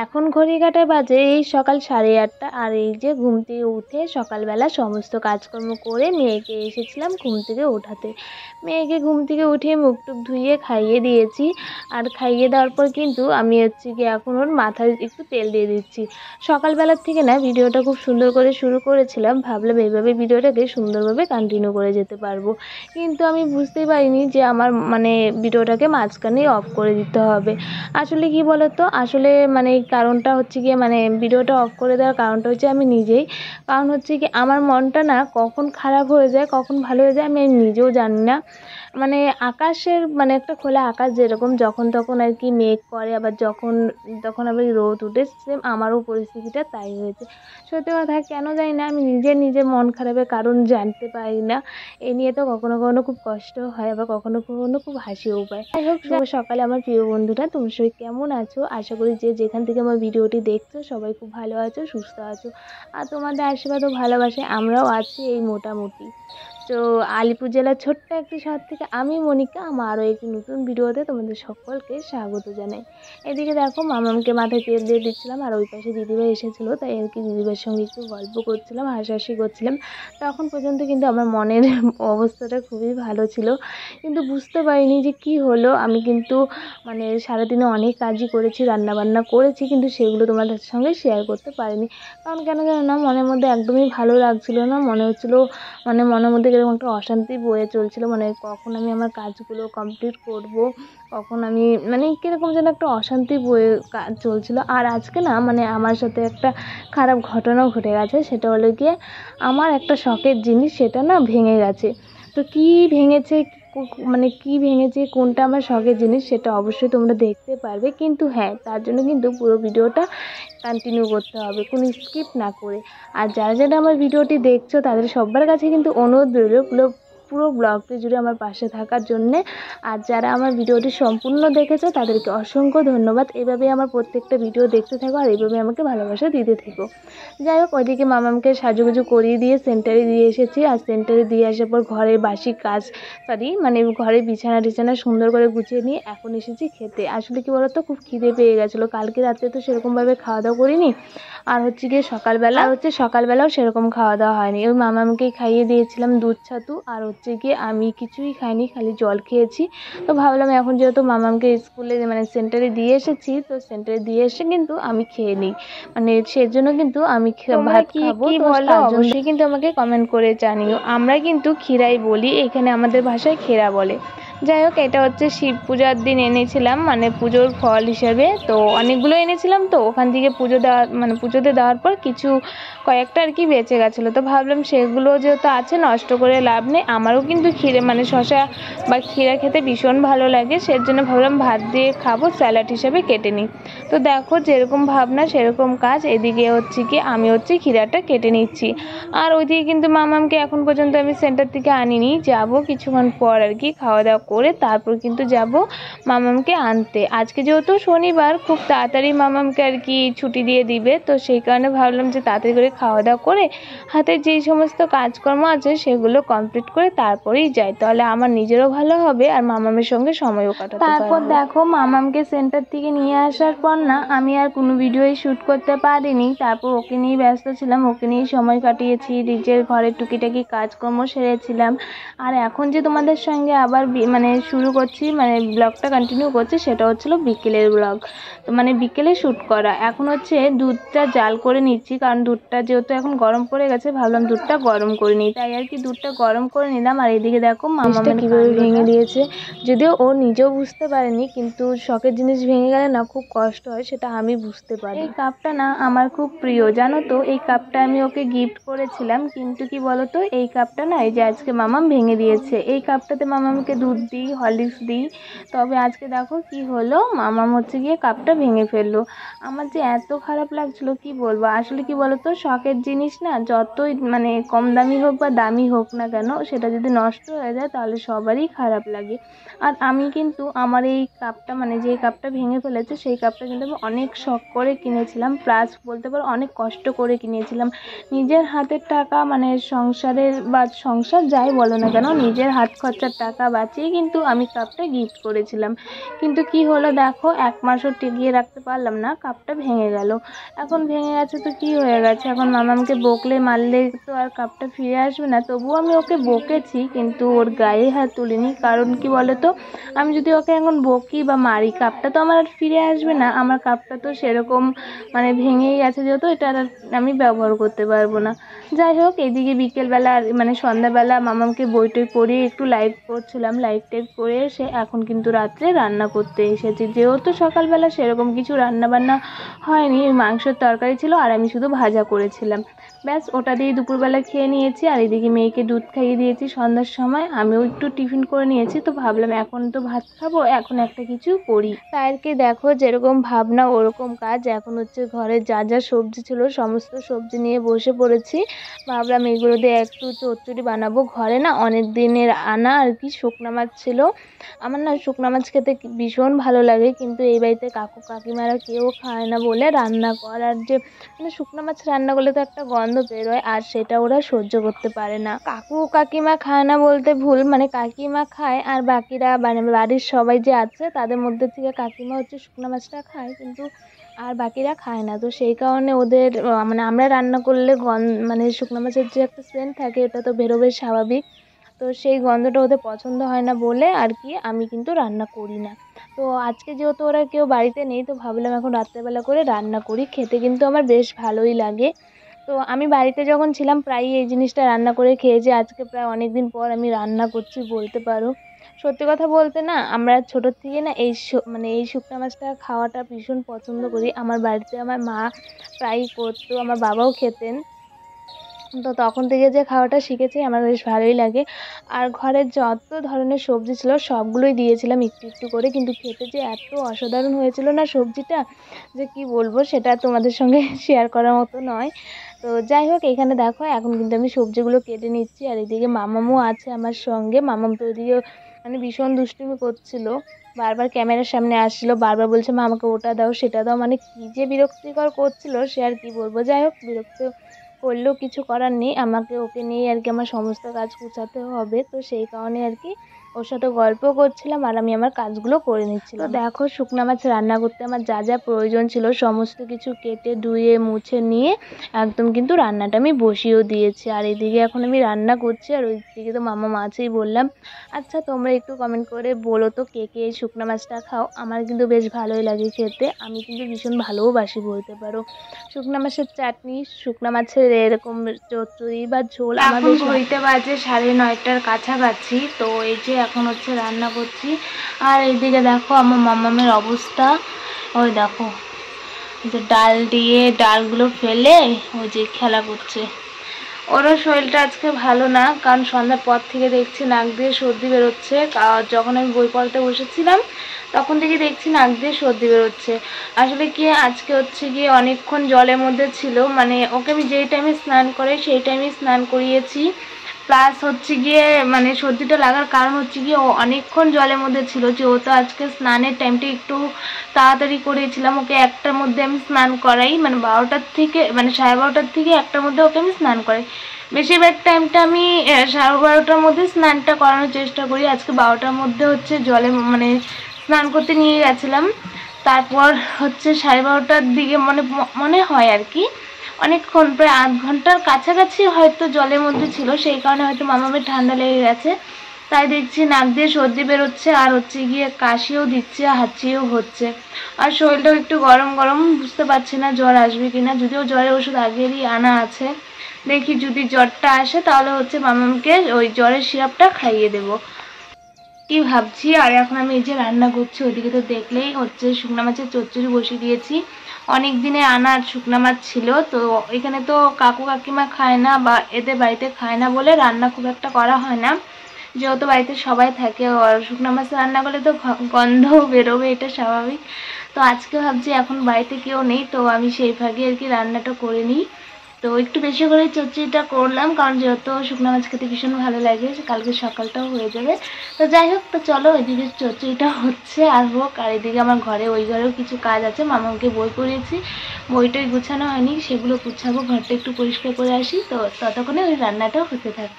এখন ঘড়ি কাঁটায় বাজে এই সকাল 8:30, আর এই যে ঘুম থেকে উঠে সকালবেলা সমস্ত কাজকর্ম করে মেয়েকে এসেছিলাম ঘুম থেকে ওঠাতে। মেয়েকে ঘুম থেকে উঠিয়ে মুখ টুক ধুইয়ে খাইয়ে দিয়েছি। আর খাইয়ে দেওয়ার পর কিন্তু আমি হচ্ছে গিয়ে এখন ওর মাথায় একটু তেল দিয়ে দিচ্ছি। সকালবেলার থেকে না ভিডিওটা খুব সুন্দর করে শুরু করেছিলাম, ভাবলাম এইভাবে ভিডিওটাকে সুন্দরভাবে কন্টিনিউ করে যেতে পারবো, কিন্তু আমি বুঝতেই পারিনি যে আমার মানে ভিডিওটাকে মাঝখানেই অফ করে দিতে হবে। আসলে কি বলতো, আসলে মানে কারণটা হচ্ছে গিয়ে মানে ভিডিওটা অফ করে দেওয়ার কারণটা হচ্ছে আমি নিজেই। কারণ হচ্ছে কি আমার মনটা না কখন খারাপ হয়ে যায় কখন ভালো হয়ে যায় আমি নিজেও জানি না। মানে আকাশের মানে একটা খোলা আকাশ যেরকম যখন তখন আর কি মেঘ করে, আবার যখন তখন আবার রোদ উঠে, সেম আমারও পরিস্থিতিটা তাই হয়েছে। সত্যি কথা কেন জানি না আমি নিজের মন খারাপের কারণ জানতে পারি না। এ নিয়ে তো কখনো কখনো খুব কষ্ট হয়, আবার কখনো কখনো খুব হাসিও পায়। যাই হোক, শুভ সকালে আমার প্রিয় বন্ধুরা, তোমরা সবাই কেমন আছো? আশা করি যে যেখান থেকে আমার ভিডিওটি দেখছো সবাই খুব ভালো আছো, সুস্থ আছো, আর তোমাদের আশীর্বাদ ও ভালোবাসায় আমরাও আছি এই মোটামুটি। তো আলিপুর জেলার ছোট্ট একটি শহর থেকে আমি মনিকা আমার আরও একটি নতুন ভিডিওতে তোমাদের সকলকে স্বাগত জানাই। এদিকে দেখো মামামকে মাথায় তেল দিয়ে দিচ্ছিলাম, আর ওই পাশে দিদিভাই এসেছিলো, তাই আর কি দিদিভাইয়ের সঙ্গে একটু গল্প করছিলাম, হাসাহাসি করছিলাম। তখন পর্যন্ত কিন্তু আমার মনের অবস্থাটা খুবই ভালো ছিল, কিন্তু বুঝতে পারিনি যে কি হলো। আমি কিন্তু মানে সারাদিনে অনেক কাজই করেছি, রান্নাবান্না করেছি, কিন্তু সেগুলো তোমাদের সঙ্গে শেয়ার করতে পারিনি। কারণ কেন জানো না, মনের মধ্যে একদমই ভালো লাগছিলো না, মনে হচ্ছিলো মানে মনের মধ্যে এরকম একটা অশান্তি বয়ে চলছিল, মানে কখন আমি আমার কাজগুলো কমপ্লিট করব, কখন আমি মানে কীরকম যেন একটা অশান্তি বয়ে চলছিল। আর আজকে না মানে আমার সাথে একটা খারাপ ঘটনাও ঘটে গেছে, সেটা হলো গিয়ে আমার একটা শখের জিনিস সেটা না ভেঙে গেছে। তো কী ভেঙেছে মানে কী ভেঙেছে, কোনটা আমার শখের জিনিস সেটা অবশ্যই তোমরা দেখতে পারবে, কিন্তু হ্যাঁ তার জন্য কিন্তু পুরো ভিডিওটা কন্টিনিউ করতে হবে, কোনো স্কিপ না করে। আর যারা যারা আমার ভিডিওটি দেখছো তাদের সবার কাছে কিন্তু অনুরোধ রইল পুরো ব্লগটি জুড়ে আমার পাশে থাকার জন্যে। আর যারা আমার ভিডিওটি সম্পূর্ণ দেখেছো তাদেরকে অসংখ্য ধন্যবাদ। এভাবেই আমার প্রত্যেকটা ভিডিও দেখতে থাকো আর এইভাবে আমাকে ভালোবাসা দিতে থেকো। যাই হোক, ওইদিকে মামামকে সাজুগুজু করিয়ে দিয়ে সেন্টারে দিয়ে এসেছি, আর সেন্টারে দিয়ে আসার পর ঘরের বাসি কাজ মানে ঘরে বিছানা টিছানা সুন্দর করে গুছিয়ে নিয়ে এখন এসেছি খেতে। আসলে কি বলতো, খুব খিদে পেয়ে গেছিলো, কালকে রাত্রে তো সেরকমভাবে খাওয়া দাওয়া করিনি, আর হচ্ছে গিয়ে সকালবেলাও সেরকম খাওয়া দাওয়া হয়নি। ওই মামামকেই খাইয়ে দিয়েছিলাম দুধ ছাতু, আর হচ্ছে গিয়ে আমি কিছুই খাইনি, খালি জল খেয়েছি। তো ভাবলাম এখন যেহেতু মামামকে স্কুলে মানে সেন্টারে দিয়ে এসেছি, তো সেন্টারে দিয়ে এসে কিন্তু আমি খেয়ে নিই, মানে সেজন্য কিন্তু আমি ভাত খাবো। তো তার অবশ্যই কিন্তু আমাকে কমেন্ট করে জানিও। আমরা কিন্তু খিরাই বলি, এখানে আমাদের ভাষায় খেরা বলে। যাই হোক, এটা হচ্ছে শিব পূজার দিন এনেছিলাম, মানে পুজোর ফল হিসেবে। তো অনেকগুলো এনেছিলাম, তো ওখান থেকে পুজোতে দেওয়ার পর কয়েকটা আর কি বেঁচে গেছিলো, তো ভাবলাম সেগুলো যেহেতু আছে নষ্ট করে লাভ নেই। আমারও কিন্তু শশা বা ক্ষীরা খেতে ভীষণ ভালো লাগে, সেজন্য ভাবলাম ভাত দিয়ে খাবো, স্যালাড হিসেবে কেটে নিই। তো দেখো যেরকম ভাবনা সেরকম কাজ। এদিকে হচ্ছে কি আমি ক্ষীরাটা কেটে নিচ্ছি, আর ওইদিকে কিন্তু মামামকে এখন পর্যন্ত আমি সেন্টার থেকে আনিনি, যাব কিছুক্ষণ পর আর কি খাওয়া দাওয়া করে তারপর কিন্তু যাব মামামকে আনতে। আজকে যেহেতু শনিবার, খুব তাড়াতাড়ি মামামকে আর কি ছুটি দিয়ে দিবে, তো সেই কারণে ভাবলাম যে তাড়াতাড়ি করে খাওয়া দাওয়া করে হাতের যেই সমস্ত কাজকর্ম আছে সেগুলো কমপ্লিট করে তারপরেই যাই, তাহলে আমার নিজেরও ভালো হবে আর মামামের সঙ্গে সময়ও কাটাতে পারবো। তারপর দেখো মামামকে সেন্টার থেকে নিয়ে আসার পর না আমি আর কোনো ভিডিওই শ্যুট করতে পারিনি, তারপর ওকে নিয়েই ব্যস্ত ছিলাম, ওকে নিয়েই সময় কাটিয়েছি, নিজের ঘরের টুকিটাকি কাজকর্ম সেরেছিলাম। আর এখন যে তোমাদের সঙ্গে আবার মানে শুরু করছি, মানে ব্লগটা কন্টিনিউ করছি, সেটা হচ্ছিলো বিকেলের ব্লগ। তো মানে বিকেলে শ্যুট করা। এখন হচ্ছে দুধটা জাল করে নিচ্ছি, কারণ দুধটা যেহেতু এখন গরম পড়ে গেছে ভাবলাম দুধটা গরম করে নিই, তাই আর কি দুধটা গরম করে নিলাম। আর এদিকে দেখো মামাটা কীভাবে ভেঙে দিয়েছে, যদিও ও নিজেও বুঝতে পারেনি, কিন্তু শখের জিনিস ভেঙে গেলে না খুব কষ্ট হয়, সেটা আমি বুঝতে পারি। এই কাপটা না আমার খুব প্রিয়, জানো তো, এই কাপটা আমি ওকে গিফট করেছিলাম, কিন্তু কি বলতো এই কাপটা না এই যে আজকে মামাম ভেঙে দিয়েছে। এই কাপটাতে মামামকে দুধ দিই, হরলিক্স দিই, তবে আজকে দেখো কি হলো, মামাম হচ্ছে গিয়ে কাপটা ভেঙে ফেললো। আমার যে এত খারাপ লাগছিলো কি বলবো। আসলে কি বলতো, শখের জিনিস না, যতই মানে কম দামি হোক বা দামি হোক না কেন, সেটা যদি নষ্ট হয়ে যায় তাহলে সবারই খারাপ লাগে। আর আমি কিন্তু আমার এই কাপটা, মানে যে কাপটা ভেঙে ফেলেছে সেই কাপটা কিন্তু আমি অনেক শখ করে কিনেছিলাম, প্লাস বলতে পারো অনেক কষ্ট করে কিনেছিলাম। নিজের হাতের টাকা, মানে সংসারের বা সংসার যাই বলো না কেন, নিজের হাত খরচার টাকা বাঁচিয়ে কিন্তু আমি কাপটা গিফট করেছিলাম। কিন্তু কি হলো দেখো, 1 মাসও টিকিয়ে রাখতে পারলাম না, কাপটা ভেঙে গেল। এখন ভেঙে গেছে তো কি হয়ে গেছে, এখন মামামকে বকলে মারলে তো আর কাপটা ফিরে আসবে না। তবুও আমি ওকে বকেছি, কিন্তু ওর গায়ে হাত তুলিনি। কারণ কি বলতো, আমি যদি ওকে এখন বকি বা মারি, কাপটা তো আমার আর ফিরে আসবে না। আমার কাপটা তো সেরকম মানে ভেঙেই গেছে, যেহেতু এটা আর আমি ব্যবহার করতে পারবো না। যাই হোক, এদিকে বিকেলবেলা মানে সন্ধ্যাবেলা মামামকে বই টই পড়িয়ে একটু লাইট করছিলাম, লাইট টাইট করে এসে এখন কিন্তু রাত্রে রান্না করতে এসেছি। যেহেতু সকালবেলা সেরকম কিছু রান্না বান্না হয়নি, মাংসের তরকারি ছিল আর আমি শুধু ভাজা করেছিলাম, ব্যাস ওটা দিয়ে দুপুরবেলা খেয়ে নিয়েছি। আর এদিকে মেয়েকে দুধ খাইয়ে দিয়েছি সন্ধ্যার সময়, আমিও একটু টিফিন করে নিয়েছি। তো ভাবলাম এখন তো ভাত খাবো, এখন একটা কিছু করি। তাইকে দেখো, যেরকম ভাবনা ওরকম কাজ। এখন হচ্ছে ঘরে যা যা সবজি ছিল সমস্ত সবজি নিয়ে বসে পড়েছি। ভাবলাম এগুলো দিয়ে একটু চচ্চড়ি বানাবো। ঘরে না অনেক দিনের আনা আর কি শুকনা মাছ ছিল। আমার না শুকনা মাছ খেতে ভীষণ ভালো লাগে, কিন্তু এই বাড়িতে কাকু কাকিমারা কেউ খায় না বলে রান্না করার যে, মানে শুকনা মাছ রান্না করলে তো একটা গন্ধ বেরোয়, আর সেটা ওরা সহ্য করতে পারে না। কাকু কাকিমা খায় না বলতে ভুল, মানে কাকিমা খায় আর বাকিরা মানে বাড়ির সবাই যে আছে তাদের মধ্যে থেকে কাকিমা হচ্ছে শুকনা মাছটা খায়, কিন্তু আর বাকিরা খায় না। তো সেই কারণে ওদের মানে আমরা রান্না করলে মানে শুকনো মাছের যে একটা সেন্ট থাকে এটা তো বেরোবে স্বাভাবিক। তো সেই গন্ধটা ওদের পছন্দ হয় না বলে আর কি আমি কিন্তু রান্না করি না। তো আজকে যেহেতু ওরা কেউ বাড়িতে নেই, তো ভাবলাম এখন রাত্রেবেলা করে রান্না করি। খেতে কিন্তু আমার বেশ ভালোই লাগে। তো আমি বাড়িতে যখন ছিলাম প্রায়ই এই জিনিসটা রান্না করে খেয়েছি। আজকে প্রায় অনেক দিন পর আমি রান্না করছি বলতে পারো। সত্যি কথা বলতে না, আমরা ছোটোর থেকে না মানে এই শুকনো মাছটা খাওয়াটা ভীষণ পছন্দ করি। আমার বাড়িতে আমার মা প্রায়ই করতো, আমার বাবাও খেতেন। তো তখন থেকে যে খাওয়াটা শিখেছি আমার বেশ ভালোই লাগে। আর ঘরের যত ধরনের সবজি ছিল সবগুলোই দিয়েছিলাম একটু একটু করে, কিন্তু খেতে যে এত অসাধারণ হয়েছিল না সবজিটা, যে কি বলবো সেটা তোমাদের সঙ্গে শেয়ার করার মতো নয়। তো যাই হোক, এখানে দেখো এখন কিন্তু আমি সবজিগুলো কেটে নিচ্ছি। আর এদিকে মামামও আছে আমার সঙ্গে। মামাম তো ওদিকে মানে ভীষণ দুষ্টুমি করছিল, বারবার ক্যামেরার সামনে আসছিল, বারবার বলছে মা আমাকে ওটা দাও সেটা দাও, মানে কি যে বিরক্তিকর করছিল সে আর কি বলবো। যাই হোক, বিরক্ত করলেও কিছু করার নেই, আমাকে ওকে নিয়ে আর কি আমার সমস্ত কাজ গুছাতে হবে। তো সেই কারণে আর কি ওর সাথে গল্প করছিলাম আর আমি আমার কাজগুলো করে নিচ্ছিলাম। তো দেখো, শুকনো মাছ রান্না করতে আমার যা যা প্রয়োজন ছিল সমস্ত কিছু কেটে ধুয়ে মুছে নিয়ে একদম কিন্তু রান্নাটা আমি বসিয়েও দিয়েছি। আর এদিকে এখন আমি রান্না করছি, আর ওইদিকে তো মামা মাছেই বললাম। আচ্ছা, তোমরা একটু কমেন্ট করে বলো তো কে কে এই শুকনো মাছটা খাও। আমার কিন্তু বেশ ভালোই লাগে খেতে, আমি কিন্তু ভীষণ ভালোবাসি বলতে পারো। শুকনো মাছের চাটনি, শুকনো মাছের এরকম চচ্চড়ি বা ঝোল আমার বেশ। ঘড়িতে বাজে 9:30টার কাছাকাছি। তো এই যে এখন হচ্ছে রান্না করছি। আর এইদিকে দেখো আমার মামামের অবস্থা, ওই দেখো যে ডাল দিয়ে ডালগুলো ফেলে ওই যে খেলা করছে। ওরও শরীরটা আজকে ভালো না, কারণ সন্ধ্যার পর থেকে দেখছি নাক দিয়ে সর্দি বেরোচ্ছে। যখন আমি বই পড়াতে বসেছিলাম তখন থেকে দেখছি নাক দিয়ে সর্দি বেরোচ্ছে। আসলে কি, আজকে হচ্ছে গিয়ে অনেকক্ষণ জলের মধ্যে ছিল, মানে ওকে আমি যেই টাইমে স্নান করে সেই টাইমে স্নান করিয়েছি। প্লাস হচ্ছে গিয়ে মানে সর্দিটা লাগার কারণ হচ্ছে গিয়ে ও অনেকক্ষণ জলের মধ্যে ছিল, যেহেতু আজকে স্নানের টাইমটা একটু তাড়াতাড়ি করেছিলাম। ওকে 1টার মধ্যে আমি স্নান করাই, মানে 12টার থেকে মানে 12:30টার থেকে 1টার মধ্যে ওকে আমি স্নান করাই। বেশিরভাগ টাইমটা আমি 12:30টার মধ্যে স্নানটা করানোর চেষ্টা করি। আজকে 12টার মধ্যে হচ্ছে জলে মানে স্নান করতে নিয়ে গেছিলাম। তারপর হচ্ছে 12:30টার দিকে মনে হয় আর কি, অনেকক্ষণ প্রায় 8 ঘন্টার কাছাকাছি হয়তো জলের মধ্যে ছিল। সেই কারণে হয়তো মামামের ঠান্ডা লেগে গেছে, তাই দেখছি নাক দিয়ে সর্দি বেরোচ্ছে আর হচ্ছে গিয়ে কাশিও দিচ্ছে, হাঁচিও হচ্ছে। আর শরীরটাও একটু গরম গরম, বুঝতে পারছি না জ্বর আসবে কিনা। যদিও জ্বরের ওষুধ আগেরই আনা আছে, দেখি যদি জ্বরটা আসে তাহলে হচ্ছে মামামকে ওই জ্বরের সিরাপটা খাইয়ে দেবো কি ভাবছি। আর এখন আমি এই যে রান্না করছি, ওইদিকে তো দেখলেই হচ্ছে শুকনো মাছের চচ্চড়ি বসিয়ে দিয়েছি। অনেক দিনে আনা শুকনো মাছ ছিল, তো এখানে তো কাকু কাকিমা খায় না বা এদের বাড়িতে খায় না বলে রান্না খুব একটা করা হয় না। যেহেতু বাড়িতে সবাই থাকে, আর শুকনো মাছ রান্না করলে তো গন্ধও বেরোবে, এটা স্বাভাবিক। তো আজকে ভাবছি এখন বাড়িতে কেউ নেই, তো আমি সেই ভাগে আর কি রান্নাটা করে নিই। তো একটু বেশি করে চচ্চড়িটা করলাম, কারণ যেহেতু শুকনো মাছ খেতে ভীষণ ভালো লাগে, কালকে সকালটাও হয়ে যাবে। তো যাই হোক, তো চলো এদিকে চচ্চড়িটা হচ্ছে আর হোক, আর এদিকে আমার ঘরে ওই ঘরেও কিছু কাজ আছে। মামাকে বই পড়িয়েছি, বইটাই গুছানো হয়নি, সেগুলো গুছাবো, ঘরটা একটু পরিষ্কার করে আসি। তো ততক্ষণে ওই রান্নাটাও হতে থাক।